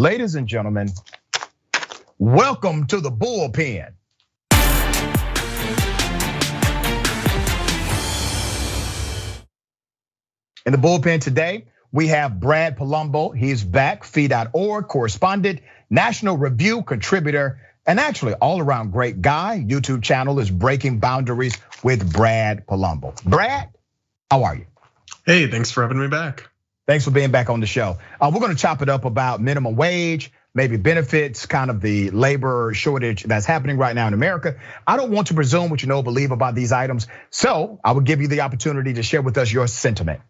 Ladies and gentlemen, welcome to the Bullpen. In the Bullpen today, we have Brad Polumbo. He's back, fee.org correspondent, National Review contributor, and actually all-around great guy. YouTube channel is Breaking Boundaries with Brad Polumbo. Brad, how are you? Hey, thanks for having me back. Thanks for being back on the show. We're gonna chop it up about minimum wage, maybe benefits, kind of the labor shortage that's happening right now in America. I don't want to presume what you know or believe about these items, so I will give you the opportunity to share with us your sentiment.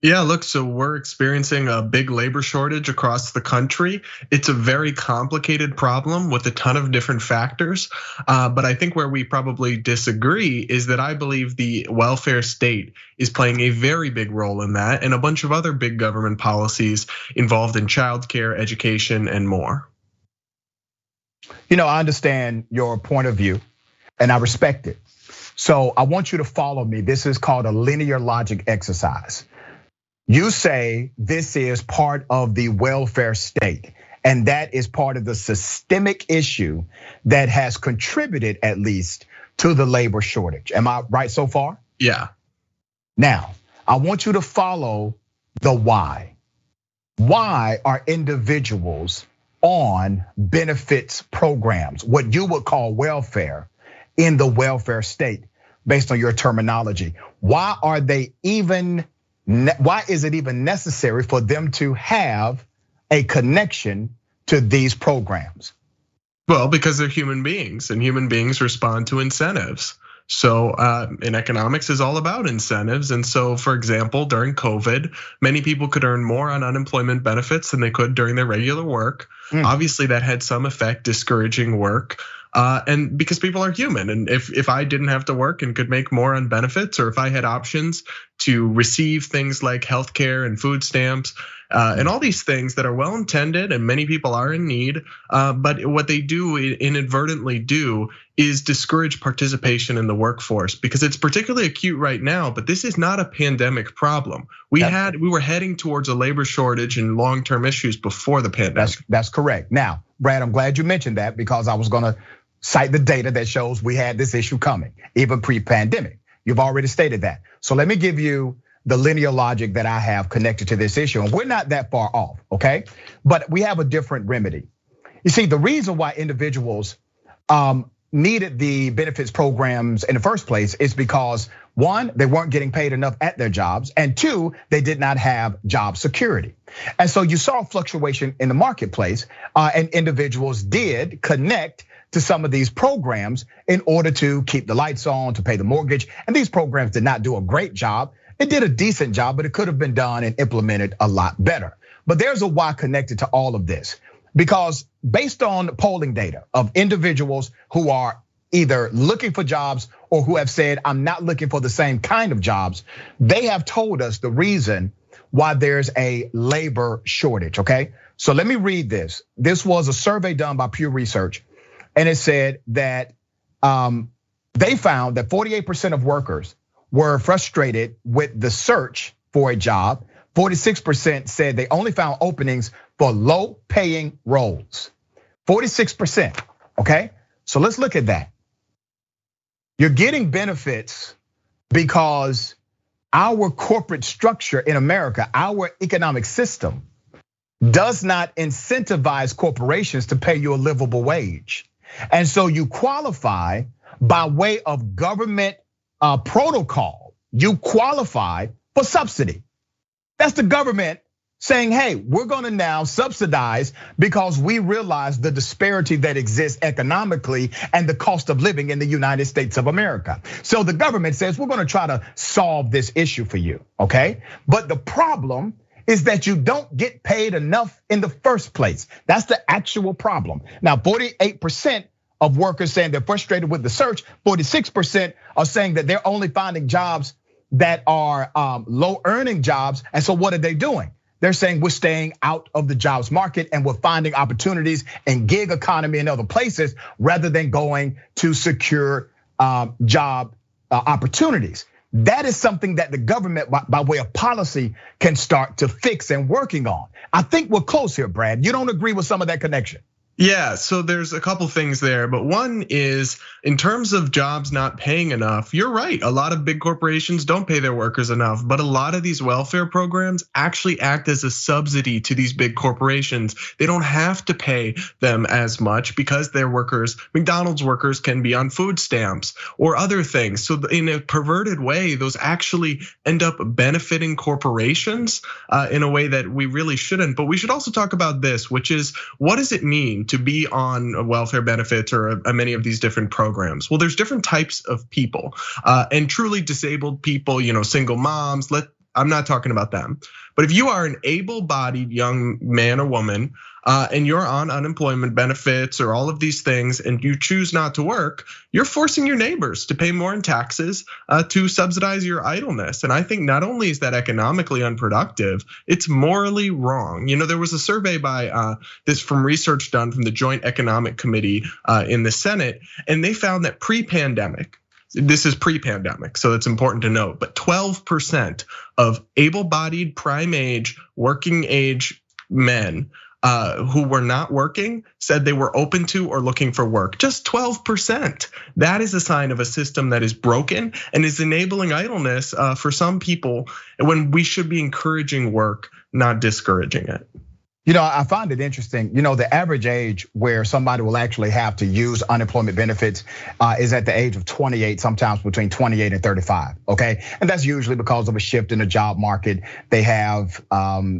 Yeah, look, so we're experiencing a big labor shortage across the country. It's a very complicated problem with a ton of different factors. But I think where we probably disagree is that I believe the welfare state is playing a very big role in that, and a bunch of other big government policies involved in childcare, education, and more. You know, I understand your point of view and I respect it. So I want you to follow me. This is called a linear logic exercise. You say this is part of the welfare state, and that is part of the systemic issue that has contributed at least to the labor shortage. Am I right so far? Yeah. Now, I want you to follow the why. Why are individuals on benefits programs, what you would call welfare, in the welfare state, based on your terminology? Why is it even necessary for them to have a connection to these programs? Well, because they're human beings, and human beings respond to incentives. So in economics is all about incentives. And so, for example, during COVID, many people could earn more on unemployment benefits than they could during their regular work. Obviously, that had some effect, discouraging work. And because people are human, and if I didn't have to work and could make more on benefits, or if I had options to receive things like healthcare and food stamps, and all these things that are well intended and many people are in need, but what they do inadvertently do is discourage participation in the workforce, because it's particularly acute right now. But this is not a pandemic problem. We were heading towards a labor shortage and long-term issues before the pandemic. That's correct. Now, Brad, I'm glad you mentioned that, because I was gonna cite the data that shows we had this issue coming, even pre-pandemic. You've already stated that. So let me give you the linear logic that I have connected to this issue, and we're not that far off, okay? But we have a different remedy. You see, the reason why individuals needed the benefits programs in the first place is because, one, they weren't getting paid enough at their jobs, and two, they did not have job security. And so you saw a fluctuation in the marketplace, and individuals did connect to some of these programs in order to keep the lights on, to pay the mortgage. And these programs did not do a great job. It did a decent job, but it could have been done and implemented a lot better. But there's a why connected to all of this, because based on polling data of individuals who are either looking for jobs or who have said, I'm not looking for the same kind of jobs, they have told us the reason why there's a labor shortage, okay? So let me read this. This was a survey done by Pew Research, and it said that they found that 48% of workers were frustrated with the search for a job. 46% said they only found openings for low-paying roles. 46%, okay? So let's look at that. You're getting benefits because our corporate structure in America, our economic system, does not incentivize corporations to pay you a livable wage. And so you qualify by way of government protocol. You qualify for subsidy. That's the government saying, hey, we're gonna now subsidize because we realize the disparity that exists economically and the cost of living in the United States of America. So the government says, we're gonna try to solve this issue for you, okay? But the problem is that you don't get paid enough in the first place. That's the actual problem. Now, 48% of workers saying they're frustrated with the search. 46% are saying that they're only finding jobs that are low earning jobs. And so what are they doing? They're saying we're staying out of the jobs market and we're finding opportunities in gig economy and other places rather than going to secure job opportunities. That is something that the government, by way of policy, can start to fix and working on. I think we're close here, Brad. You don't agree with some of that connection? Yeah, so there's a couple things there, but one is in terms of jobs not paying enough, you're right. A lot of big corporations don't pay their workers enough, but a lot of these welfare programs actually act as a subsidy to these big corporations. They don't have to pay them as much because their workers, McDonald's workers, can be on food stamps or other things. So in a perverted way, those actually end up benefiting corporations in a way that we really shouldn't. But we should also talk about this, which is what does it mean to be on welfare benefits or many of these different programs? Well, there's different types of people, and truly disabled people, single moms. I'm not talking about them. But if you are an able-bodied young man or woman, and you're on unemployment benefits or all of these things, and you choose not to work, you're forcing your neighbors to pay more in taxes to subsidize your idleness. And I think not only is that economically unproductive, it's morally wrong. There was a survey by from research done from the Joint Economic Committee in the Senate, and they found that pre-pandemic, this is pre-pandemic, so it's important to note, but 12% of able-bodied, prime age, working age men who were not working said they were open to or looking for work. Just 12%. That is a sign of a system that is broken and is enabling idleness for some people when we should be encouraging work, not discouraging it. I find it interesting. The average age where somebody will actually have to use unemployment benefits is at the age of 28, sometimes between 28 and 35. Okay, and that's usually because of a shift in the job market. They have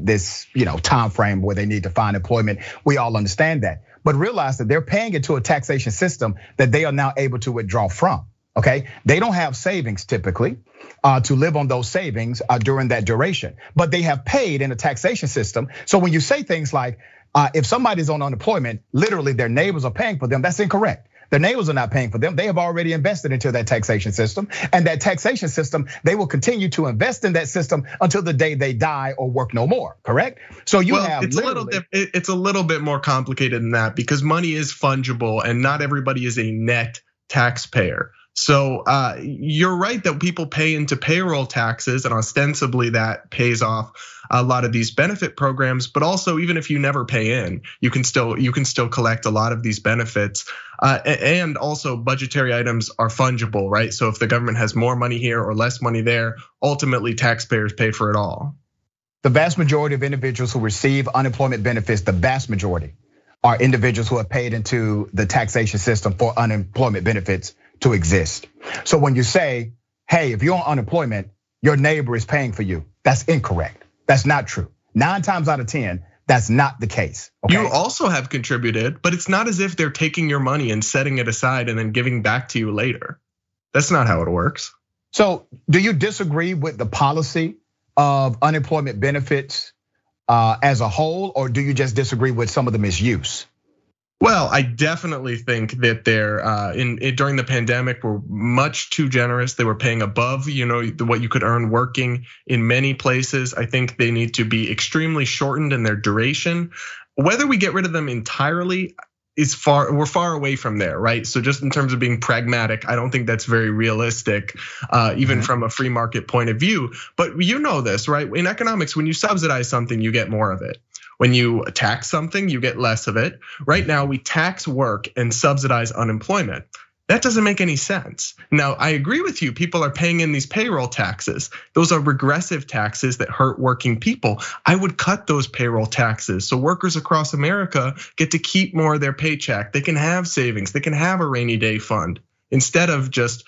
this, time frame where they need to find employment. We all understand that, but realize that they're paying into a taxation system that they are now able to withdraw from. Okay, they don't have savings typically to live on those savings during that duration, but they have paid in a taxation system. So when you say things like, if somebody's on unemployment, literally their neighbors are paying for them, that's incorrect. Their neighbors are not paying for them. They have already invested into that taxation system, and that taxation system, they will continue to invest in that system until the day they die or work no more. Correct? So it's a little bit more complicated than that because money is fungible, and not everybody is a net taxpayer. So you're right that people pay into payroll taxes, and ostensibly that pays off a lot of these benefit programs. But also, even if you never pay in, you can still collect a lot of these benefits. And also, budgetary items are fungible, right? So if the government has more money here or less money there, ultimately taxpayers pay for it all. The vast majority of individuals who receive unemployment benefits, the vast majority, are individuals who have paid into the taxation system for unemployment benefits to exist. So when you say, hey, if you're on unemployment, your neighbor is paying for you, that's incorrect. That's not true. 9 times out of 10, that's not the case. Okay? You also have contributed, but it's not as if they're taking your money and setting it aside and then giving back to you later. That's not how it works. So do you disagree with the policy of unemployment benefits as a whole, or do you just disagree with some of the misuse? Well, I definitely think that they're during the pandemic were much too generous. They were paying above, what you could earn working in many places. I think they need to be extremely shortened in their duration. Whether we get rid of them entirely we're far away from there, right? So just in terms of being pragmatic, I don't think that's very realistic, even from a free market point of view. But you know this, right? In economics, when you subsidize something, you get more of it. When you tax something, you get less of it. Right now, we tax work and subsidize unemployment. That doesn't make any sense. Now, I agree with you, people are paying in these payroll taxes. Those are regressive taxes that hurt working people. I would cut those payroll taxes so workers across America get to keep more of their paycheck. They can have savings, they can have a rainy day fund. Instead of just,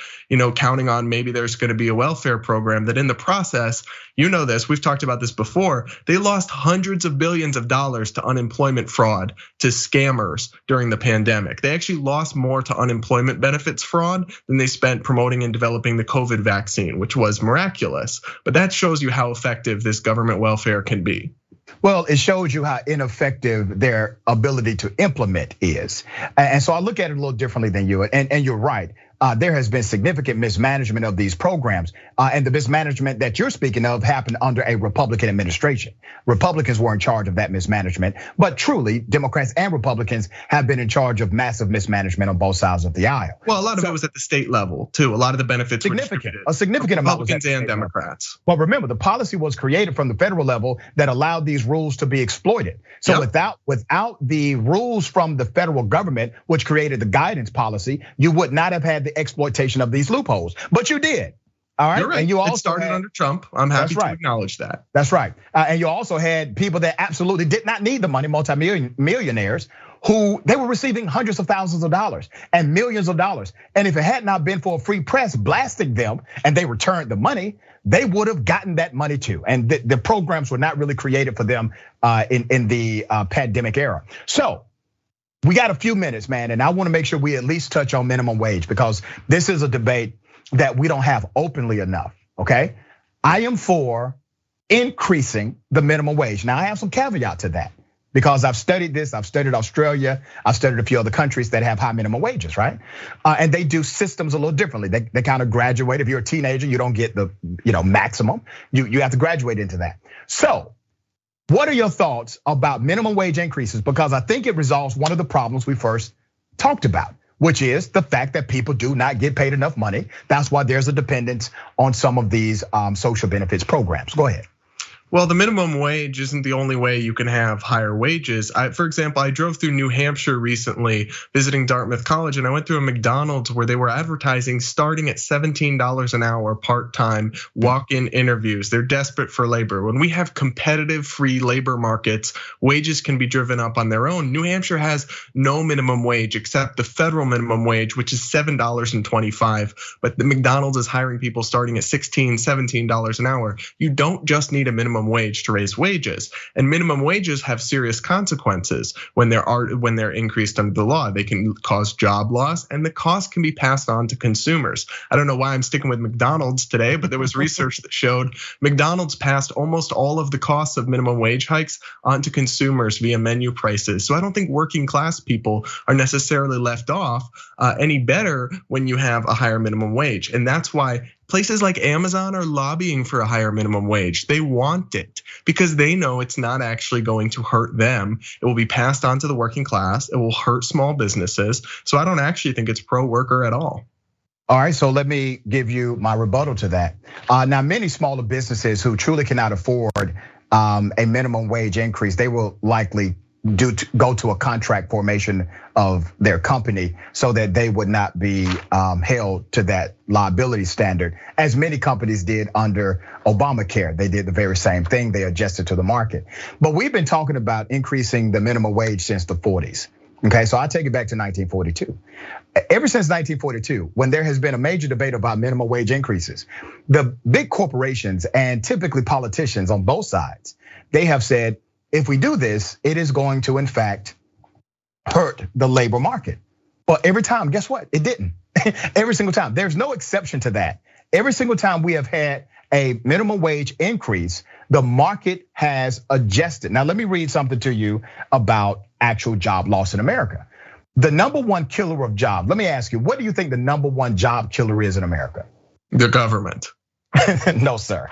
counting on maybe there's gonna be a welfare program that in the process, this, we've talked about this before, they lost hundreds of billions of dollars to unemployment fraud, to scammers during the pandemic. They actually lost more to unemployment benefits fraud than they spent promoting and developing the COVID vaccine, which was miraculous. But that shows you how effective this government welfare can be. Well, it shows you how ineffective their ability to implement is. And so I look at it a little differently than you. And you're right. there has been significant mismanagement of these programs. And the mismanagement that you're speaking of happened under a Republican administration. Republicans were in charge of that mismanagement, but truly Democrats and Republicans have been in charge of massive mismanagement on both sides of the aisle. Well, a lot of it was at the state level too. A lot of the benefits were distributed. A significant amount was Republicans and Democrats. But remember, the policy was created from the federal level that allowed these rules to be exploited. So without the rules from the federal government, which created the guidance policy, you would not have had the exploitation of these loopholes. But you did. All right. You're right. And you also it started under Trump. I'm happy to acknowledge that. That's right. And you also had people that absolutely did not need the money, multimillionaires, who they were receiving hundreds of thousands of dollars and millions of dollars. And if it had not been for a free press blasting them and they returned the money, they would have gotten that money too. And the programs were not really created for them in the pandemic era. So we got a few minutes, man, and I want to make sure we at least touch on minimum wage because this is a debate that we don't have openly enough, okay? I am for increasing the minimum wage. Now I have some caveat to that because I've studied this, I've studied Australia, I've studied a few other countries that have high minimum wages, right? And they do systems a little differently. They kind of graduate. If you're a teenager, you don't get the maximum. You have to graduate into that. So what are your thoughts about minimum wage increases? Because I think it resolves one of the problems we first talked about, which is the fact that people do not get paid enough money. That's why there's a dependence on some of these social benefits programs. Go ahead. Well, the minimum wage isn't the only way you can have higher wages. For example, I drove through New Hampshire recently visiting Dartmouth College, and I went through a McDonald's where they were advertising starting at $17 an hour part-time walk-in interviews. They're desperate for labor. When we have competitive free labor markets, wages can be driven up on their own. New Hampshire has no minimum wage except the federal minimum wage, which is $7.25. But the McDonald's is hiring people starting at $16, $17 an hour. You don't just need a minimum wage to raise wages, and minimum wages have serious consequences when they're increased under the law. They can cause job loss, and the cost can be passed on to consumers. I don't know why I'm sticking with McDonald's today, but there was research that showed McDonald's passed almost all of the costs of minimum wage hikes onto consumers via menu prices. So I don't think working class people are necessarily left off any better when you have a higher minimum wage, and that's why places like Amazon are lobbying for a higher minimum wage. They want it because they know it's not actually going to hurt them. It will be passed on to the working class. It will hurt small businesses. So I don't actually think it's pro-worker at all. All right, so let me give you my rebuttal to that. Now, many smaller businesses who truly cannot afford a minimum wage increase, they will likely go to a contract formation of their company so that they would not be held to that liability standard, as many companies did under Obamacare. They did the very same thing. They adjusted to the market. But we've been talking about increasing the minimum wage since the 40s. Okay, so I take it back to 1942. Ever since 1942, when there has been a major debate about minimum wage increases, the big corporations and typically politicians on both sides, they have said, if we do this, it is going to, in fact, hurt the labor market. But every time, guess what? It didn't. Every single time. There's no exception to that. Every single time we have had a minimum wage increase, the market has adjusted. Now, let me read something to you about actual job loss in America. The number one killer of jobs, let me ask you, what do you think the number one job killer is in America? The government. No, sir.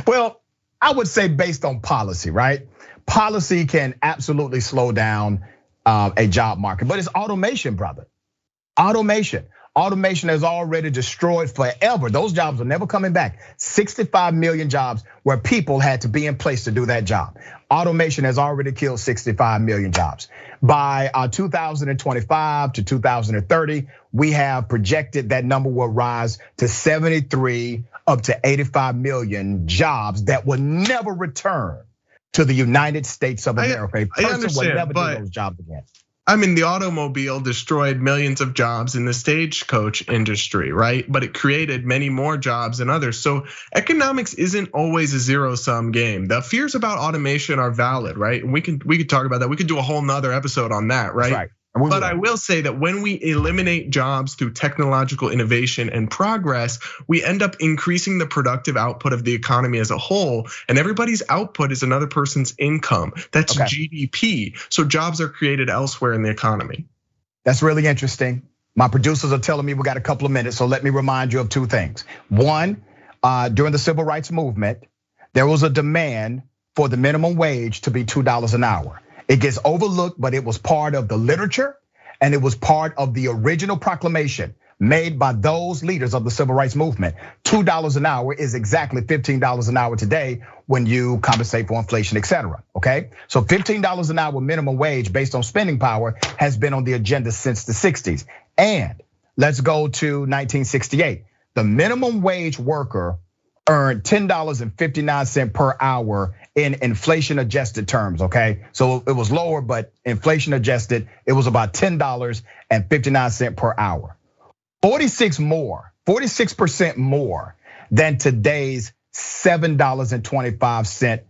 Well, I would say based on policy, right? Policy can absolutely slow down a job market, but it's automation, brother. Automation has already destroyed forever. Those jobs are never coming back. 65 million jobs where people had to be in place to do that job. Automation has already killed 65 million jobs. By 2025 to 2030, we have projected that number will rise to 73 up to 85 million jobs that will never return to the United States of America. A person will never do those jobs again. I mean, the automobile destroyed millions of jobs in the stagecoach industry, right? But it created many more jobs in others. So economics isn't always a zero-sum game. The fears about automation are valid, right? And we could talk about that. We could do a whole nother episode on that, right? That's right. But I will say that when we eliminate jobs through technological innovation and progress, we end up increasing the productive output of the economy as a whole. And everybody's output is another person's income. That's GDP. So jobs are created elsewhere in the economy. That's really interesting. My producers are telling me we got a couple of minutes, so let me remind you of two things. One, during the civil rights movement, there was a demand for the minimum wage to be $2 an hour. It gets overlooked, but it was part of the literature and it was part of the original proclamation made by those leaders of the civil rights movement. $2 an hour is exactly $15 an hour today when you compensate for inflation, et cetera, okay? So $15 an hour minimum wage based on spending power has been on the agenda since the 60s. And let's go to 1968. The minimum wage worker earned $10.59 per hour in inflation adjusted terms, okay? So it was lower, but inflation adjusted, it was about $10.59 per hour. 46% more than today's $7.25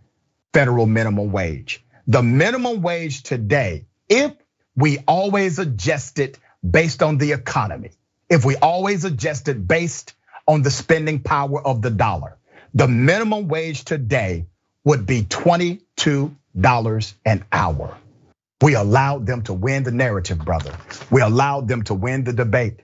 federal minimum wage. The minimum wage today, if we always adjust it based on the economy, if we always adjust it based on the spending power of the dollar, the minimum wage today would be $22 an hour. We allowed them to win the narrative, brother. We allowed them to win the debate.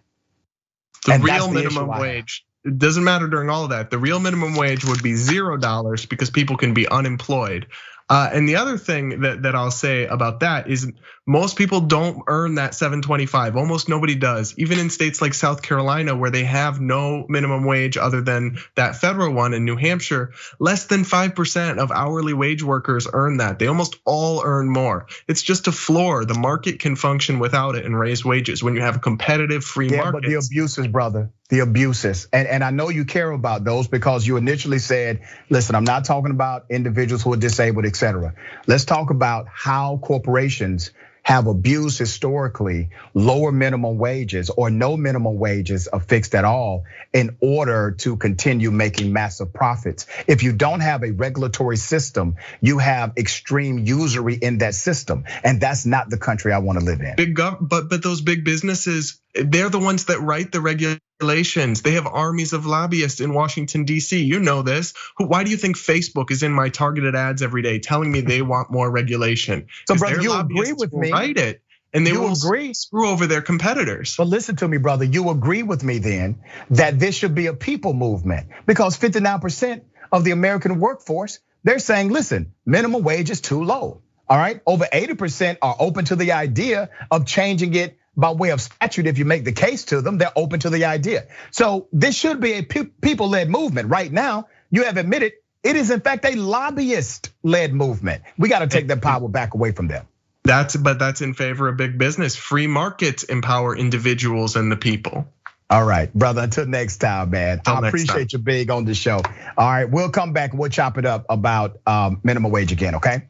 The real minimum wage, it doesn't matter during all of that. The real minimum wage would be $0 because people can be unemployed. And the other thing that I'll say about that is most people don't earn that $7.25. Almost nobody does. Even in states like South Carolina, where they have no minimum wage other than that federal one, in New Hampshire, less than 5% of hourly wage workers earn that. They almost all earn more. It's just a floor. The market can function without it and raise wages when you have a competitive free market. Yeah, but the abuses, brother, the abuses. And I know you care about those because you initially said, listen, I'm not talking about individuals who are disabled, et cetera. Let's talk about how corporations have abused historically lower minimum wages or no minimum wages affixed at all in order to continue making massive profits. If you don't have a regulatory system, you have extreme usury in that system. And that's not the country I want to live in. But those big businesses, they're the ones that write the regulations. They have armies of lobbyists in Washington, D.C. You know this. Why do you think Facebook is in my targeted ads every day telling me they want more regulation? So brother, you agree with me. Write it, and they will screw over their competitors. But listen to me, brother, you agree with me then that this should be a people movement because 59% of the American workforce, they're saying, listen, minimum wage is too low, all right? Over 80% are open to the idea of changing it by way of statute. If you make the case to them, they're open to the idea. So this should be a people-led movement. Right now, you have admitted it is in fact a lobbyist-led movement. We got to take that power back away from them. But that's in favor of big business. Free markets empower individuals and the people. All right, brother, until next time, man. I appreciate you being on the show. All right, we'll come back and we'll chop it up about minimum wage again, okay?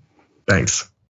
Thanks.